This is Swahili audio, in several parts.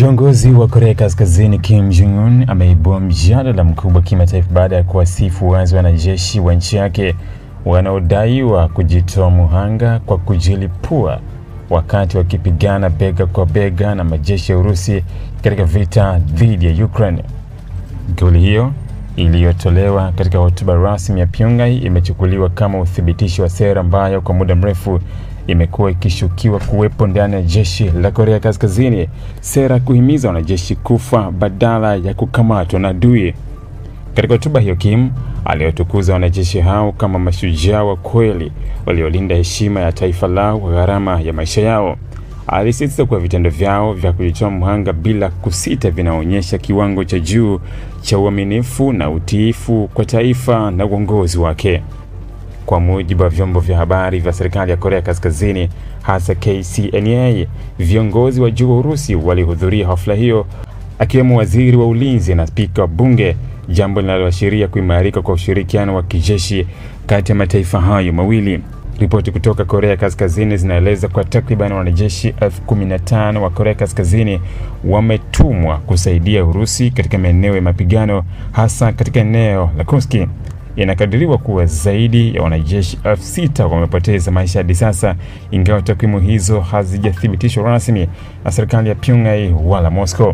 Kiongozi wa Korea Kaskazini Kim Jong-un ameibua mjadala mkubwa kimataifa baada ya kuwasifu wazi wanajeshi wa nchi yake wanaodaiwa kujitoa muhanga kwa kujilipua wakati wakipigana bega kwa bega na majeshi ya Urusi katika vita dhidi ya Ukraine. Kauli hiyo iliyotolewa katika hotuba rasmi ya Pyongyang imechukuliwa kama uthibitisho wa sera ambayo kwa muda mrefu imekuwa ikishukiwa kuwepo ndani ya jeshi la Korea Kaskazini, sera kuhimiza wanajeshi kufa badala ya kukamatwa na adui. Katika hotuba hiyo, Kim aliyotukuza wanajeshi hao kama mashujaa wa kweli waliolinda heshima ya taifa lao kwa gharama ya maisha yao. Alisisitiza kuwa vitendo vyao vya kujitoa muhanga bila kusita vinaonyesha kiwango cha juu cha uaminifu na utiifu kwa taifa na uongozi wake. Kwa mujibu wa vyombo vya habari vya serikali ya Korea Kaskazini, hasa KCNA, viongozi wa juu wa Urusi walihudhuria hafla hiyo, akiwemo waziri wa ulinzi na spika wa bunge, jambo linaloashiria kuimarika kwa ushirikiano wa kijeshi kati ya mataifa hayo mawili. Ripoti kutoka Korea Kaskazini zinaeleza kwa takriban wanajeshi 15,000 wa Korea Kaskazini wametumwa kusaidia Urusi katika maeneo ya mapigano, hasa katika eneo la Kursk. Inakadiriwa kuwa zaidi ya wanajeshi 6,000 wamepoteza maisha hadi sasa, ingawa takwimu hizo hazijathibitishwa rasmi na serikali ya Pyongyang wala Moscow.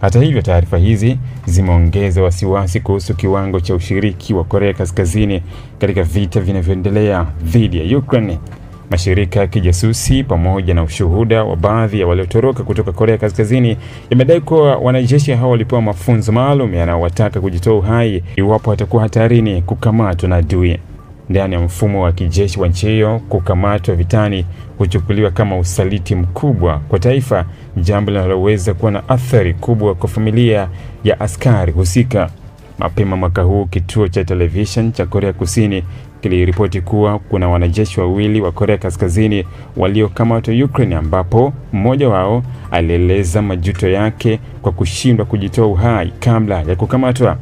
Hata hivyo, taarifa hizi zimeongeza wasiwasi kuhusu kiwango cha ushiriki wa Korea Kaskazini katika vita vinavyoendelea dhidi ya Ukraine. Mashirika ya kijasusi pamoja na ushuhuda wa baadhi ya waliotoroka kutoka Korea Kaskazini yamedai kuwa wanajeshi hao walipewa mafunzo maalum yanayowataka kujitoa uhai iwapo watakuwa hatarini kukamatwa na adui. Ndani ya mfumo wa kijeshi wa nchi hiyo, kukamatwa vitani huchukuliwa kama usaliti mkubwa kwa taifa, jambo linaloweza kuwa na athari kubwa kwa familia ya askari husika. Mapema mwaka huu, kituo cha television cha Korea Kusini kiliripoti kuwa kuna wanajeshi wawili wa Korea Kaskazini waliokamatwa Ukraine, ambapo mmoja wao alieleza majuto yake kwa kushindwa kujitoa uhai kabla ya kukamatwa.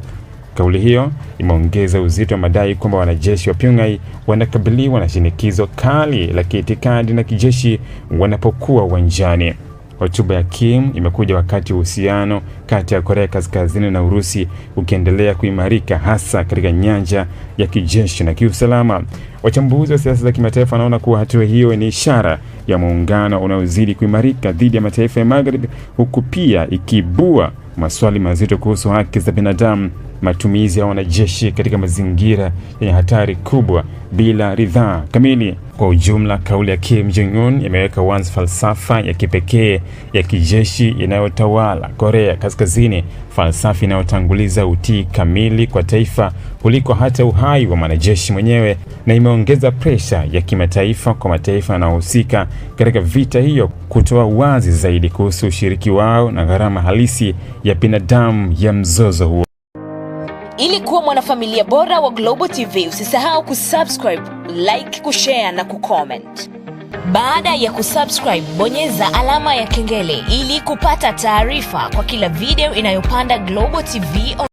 Kauli hiyo imeongeza uzito wa madai kwamba wanajeshi wa Pyongyang wanakabiliwa na shinikizo kali la kiitikadi na kijeshi wanapokuwa uwanjani. Hotuba ya Kim imekuja wakati uhusiano kati ya Korea Kaskazini na Urusi ukiendelea kuimarika, hasa katika nyanja ya kijeshi na kiusalama. Wachambuzi wa siasa za kimataifa wanaona kuwa hatua hiyo ni ishara ya muungano unaozidi kuimarika dhidi ya mataifa ya Magharibi, huku pia ikibua maswali mazito kuhusu haki za binadamu, matumizi ya wanajeshi katika mazingira yenye hatari kubwa bila ridhaa kamili. Kwa ujumla, kauli ya Kim Jong-un imeweka wazi falsafa ya kipekee ya kijeshi inayotawala Korea Kaskazini, falsafa inayotanguliza utii kamili kwa taifa kuliko hata uhai wa mwanajeshi mwenyewe, na imeongeza presha ya kimataifa kwa mataifa yanayohusika katika vita hiyo kutoa wazi zaidi kuhusu ushiriki wao na gharama halisi ya binadamu ya mzozo huo. Ili kuwa mwanafamilia bora wa Global TV, usisahau kusubscribe, like, kushare na kucomment. Baada ya kusubscribe, bonyeza alama ya kengele ili kupata taarifa kwa kila video inayopanda Global TV.